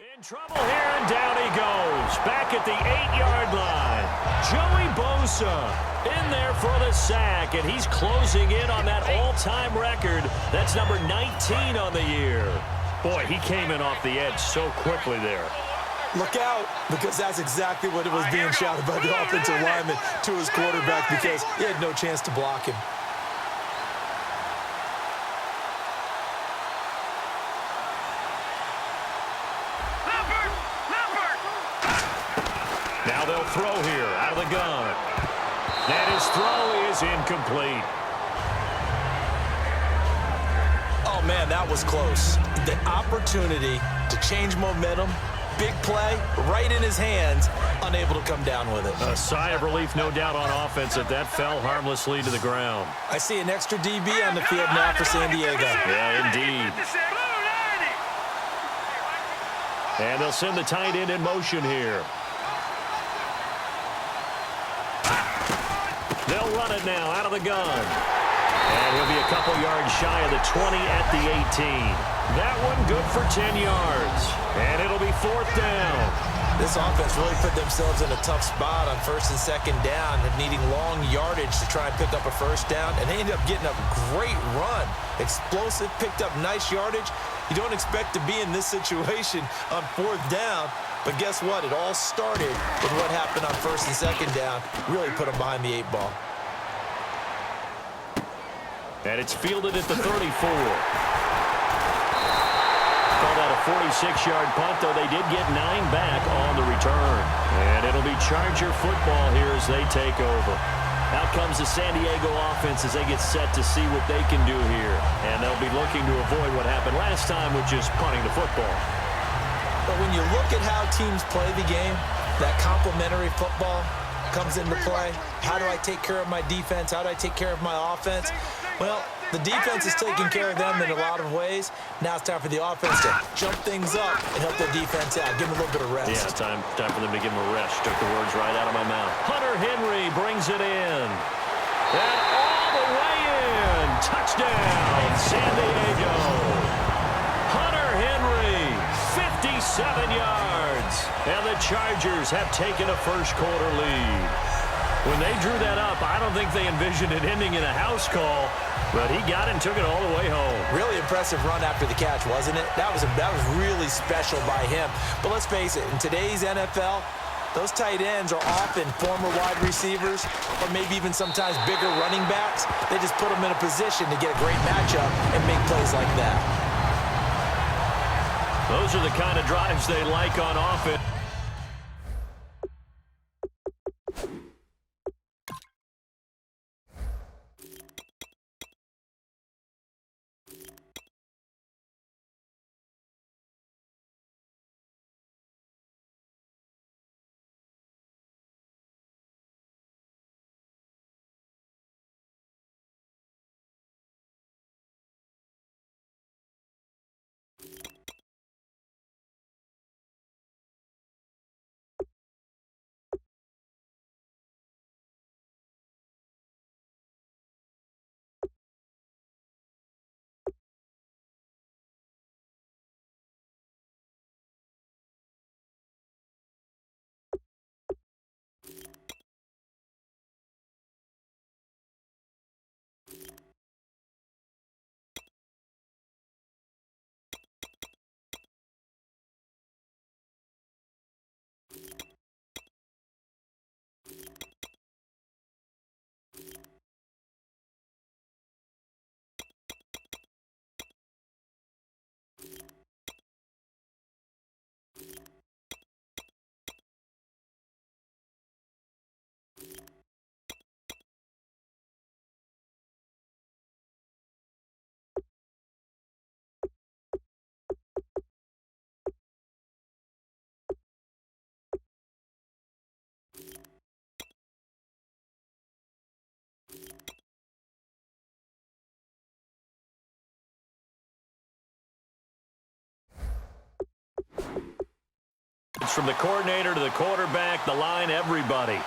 In trouble here, and down he goes. Back at the 8-yard line. Joey Bosa in there for the sack, and he's closing in on that all-time record. That's number 19 on the year. Boy, he came in off the edge so quickly there. Look out, because that's exactly what it was being shouted by the offensive lineman to his quarterback, because he had no chance to block him. Now they'll throw here out of the gun. And his throw is incomplete. Oh, man, that was close. The opportunity to change momentum, big play, right in his hands, unable to come down with it. A sigh of relief, no doubt, on offense that fell harmlessly to the ground. I see an extra DB on the field now for San Diego. Yeah, indeed. And they'll send the tight end in motion here. They'll run it now out of the gun. And he'll be a couple yards shy of the 20 at the 18. That one good for 10 yards. And it'll be 4th down. This offense really put themselves in a tough spot on 1st and 2nd down, needing long yardage to try and pick up a 1st down. And they ended up getting a great run. Explosive, picked up nice yardage. You don't expect to be in this situation on 4th down. But guess what? It all started with what happened on 1st and 2nd down. Really put them behind the 8 ball. And it's fielded at the 34. Call that a 46-yard punt, though they did get 9 back on the return. And it'll be Charger football here as they take over. Out comes the San Diego offense as they get set to see what they can do here. And they'll be looking to avoid what happened last time, which is punting the football. But when you look at how teams play the game, that complementary football comes into play. How do I take care of my defense? How do I take care of my offense? Well, the defense is taking care of them in a lot of ways. Now it's time for the offense to jump things up and help their defense out. Give them a little bit of rest. Yeah, time for them to give them a rest. Took the words right out of my mouth. Hunter Henry brings it in. And all the way in. Touchdown, San Diego. Hunter Henry, 57 yards. And the Chargers have taken a first-quarter lead. When they drew that up, I don't think they envisioned it ending in a house call, but he got it and took it all the way home. Really impressive run after the catch, wasn't it? That was really special by him. But let's face it, in today's NFL, those tight ends are often former wide receivers or maybe even sometimes bigger running backs. They just put them in a position to get a great matchup and make plays like that. Those are the kind of drives they like on offense. From the coordinator to the quarterback, the line, everybody.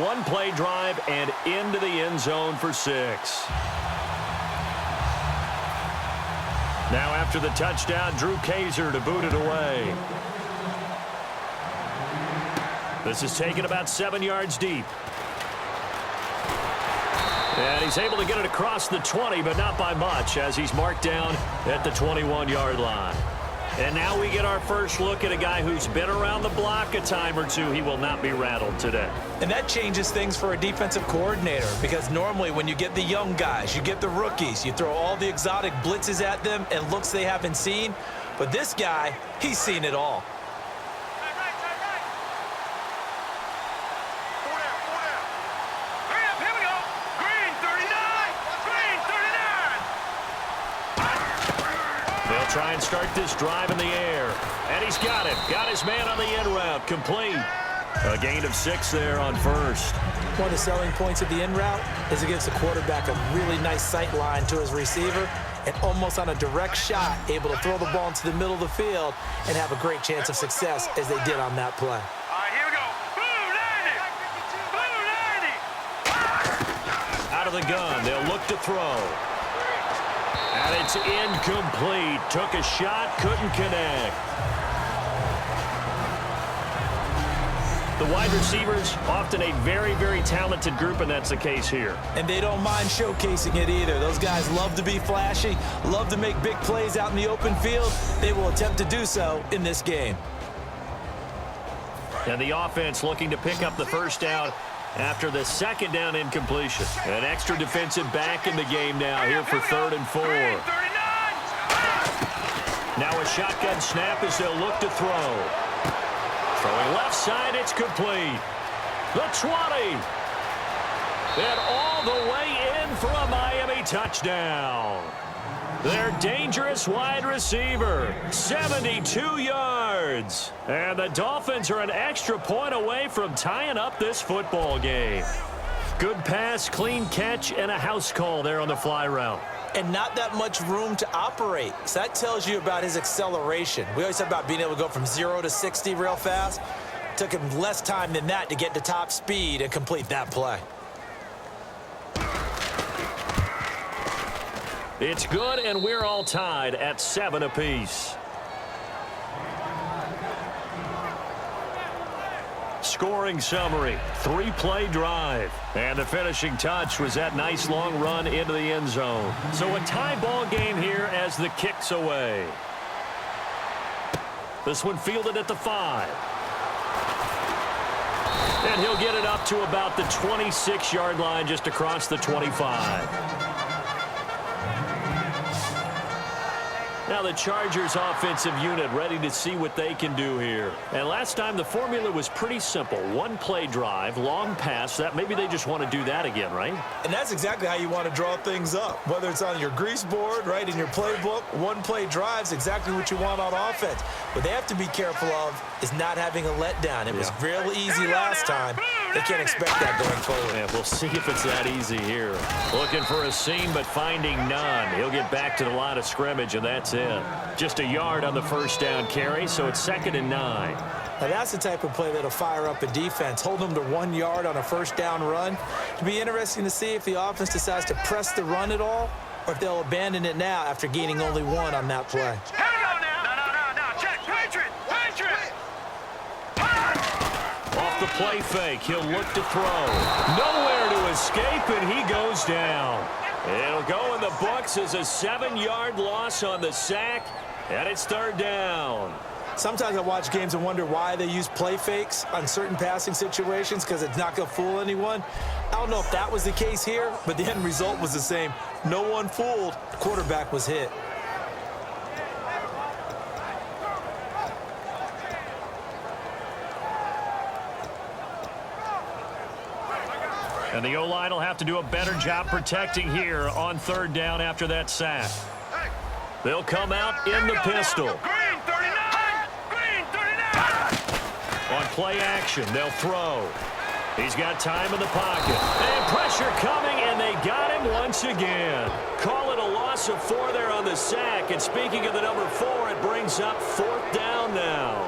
One play drive and into the end zone for 6. Now after the touchdown, Drew Kaiser to boot it away. This is taken about 7 yards deep. And he's able to get it across the 20, but not by much, as he's marked down at the 21-yard line. And now we get our first look at a guy who's been around the block a time or two. He will not be rattled today. And that changes things for a defensive coordinator, because normally when you get the young guys, you get the rookies, you throw all the exotic blitzes at them and looks they haven't seen. But this guy, he's seen it all. They'll try and start this drive in the air. And he's got it. Got his man on the end route. Complete. A gain of 6 there on first. One of the selling points of the in route is it gives the quarterback a really nice sight line to his receiver, and almost on a direct shot, able to throw the ball into the middle of the field and have a great chance of success as they did on that play. All right, here we go. Boom, 90. Boom, 90. Out of the gun. They'll look to throw. And it's incomplete. Took a shot, couldn't connect. The wide receivers, often a very, very talented group, and that's the case here. And they don't mind showcasing it either. Those guys love to be flashy, love to make big plays out in the open field. They will attempt to do so in this game. And the offense looking to pick up the first down after the second down incompletion. An extra defensive back in the game now here for 3rd and 4. Now a shotgun snap as they'll look to throw. Throwing left side, it's complete. The 20. And all the way in for a Miami touchdown. Their dangerous wide receiver, 72 yards. And the Dolphins are an extra point away from tying up this football game. Good pass, clean catch, and a house call there on the fly route. And not that much room to operate. So that tells you about his acceleration. We always talk about being able to go from 0 to 60 real fast. It took him less time than that to get to top speed and complete that play. It's good, and we're all tied at 7 apiece. Scoring summary, 3-play drive. And the finishing touch was that nice long run into the end zone. So a tie ball game here as the kick's away. This one fielded at the 5. And he'll get it up to about the 26-yard line, just across the 25. Now the Chargers offensive unit ready to see what they can do here. And last time the formula was pretty simple. 1-play drive, long pass. That maybe they just want to do that again, right? And that's exactly how you want to draw things up. Whether it's on your grease board, right, in your playbook, 1-play drive's exactly what you want on offense. What they have to be careful of is not having a letdown. It was real easy last time. They can't expect that going forward. Yeah, we'll see if it's that easy here. Looking for a seam, but finding none. He'll get back to the line of scrimmage, and that's it. Just a yard on the first down carry, so it's 2nd and 9. Now that's the type of play that'll fire up a defense. Hold them to 1 yard on a first down run. It'll be interesting to see if the offense decides to press the run at all, or if they'll abandon it now after gaining only 1 on that play. Here we go now. No. Check. Patriot. Off the play fake, he'll look to throw. Nowhere to escape, and he goes down. It'll go in the books as a 7-yard loss on the sack, and it's 3rd down. Sometimes I watch games and wonder why they use play fakes on certain passing situations, because it's not going to fool anyone. I don't know if that was the case here, but the end result was the same. No one fooled. The quarterback was hit. And the O-line will have to do a better job protecting here on 3rd down after that sack. They'll come out in the pistol. Green 39. Green 39. On play action, they'll throw. He's got time in the pocket. And pressure coming, and they got him once again. Call it a loss of 4 there on the sack. And speaking of the number 4, it brings up 4th down now.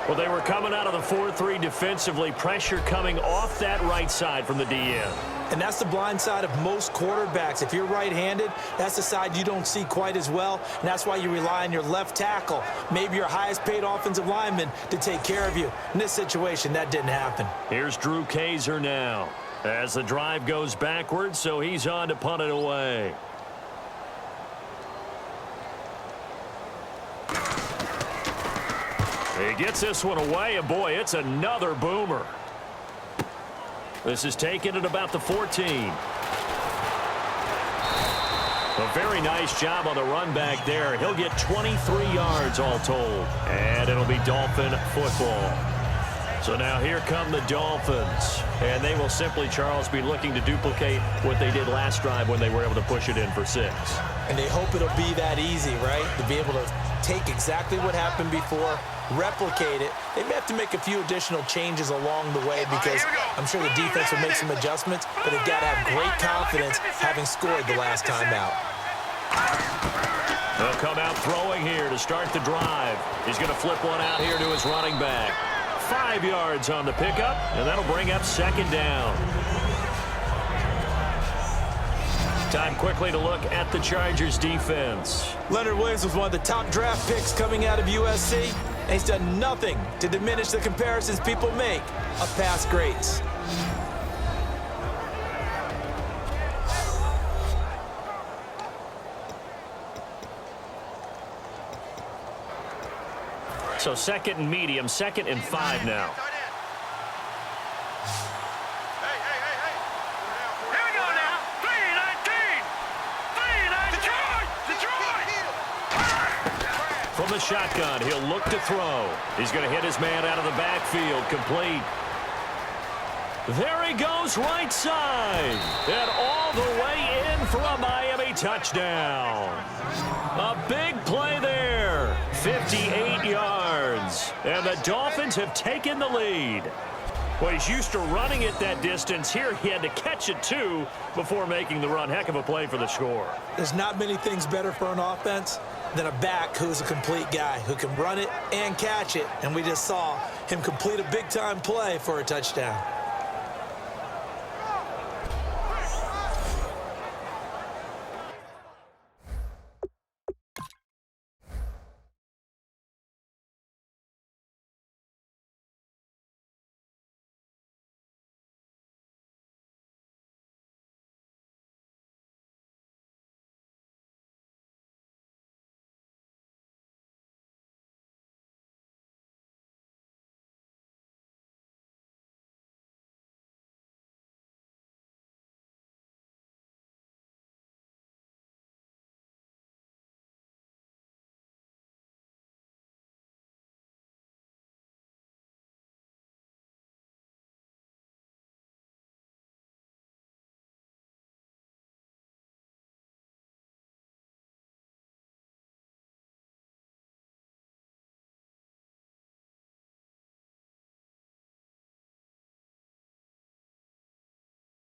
Well, they were coming out of the 4-3 defensively. Pressure coming off that right side from the DN. And that's the blind side of most quarterbacks. If you're right-handed, that's the side you don't see quite as well. And that's why you rely on your left tackle, maybe your highest-paid offensive lineman, to take care of you. In this situation, that didn't happen. Here's Drew Kaiser now as the drive goes backwards, so he's on to punt it away. He gets this one away, and boy, it's another boomer. This is taken at about the 14. A very nice job on the run back there. He'll get 23 yards all told. And it'll be Dolphin football. So now here come the Dolphins. And they will simply, Charles, be looking to duplicate what they did last drive when they were able to push it in for 6. And they hope it'll be that easy, right? To be able to take exactly what happened before, replicate it. They may have to make a few additional changes along the way because I'm sure the defense will make some adjustments, but they've got to have great confidence having scored the last time out. They'll come out throwing here to start the drive. He's going to flip one out here to his running back. 5 yards on the pickup, and that'll bring up 2nd down. Time quickly to look at the Chargers defense. Leonard Williams was one of the top draft picks coming out of USC, and he's done nothing to diminish the comparisons people make of past greats. So 2nd and medium, 2nd and 5 now. From the shotgun, he'll look to throw. He's going to hit his man out of the backfield, complete. There he goes, right side. And all the way in for a Miami touchdown. A big play there. 58 yards. And the Dolphins have taken the lead. Well, he's used to running it that distance. Here he had to catch it, too, before making the run. Heck of a play for the score. There's not many things better for an offense than a back who's a complete guy who can run it and catch it. And we just saw him complete a big-time play for a touchdown.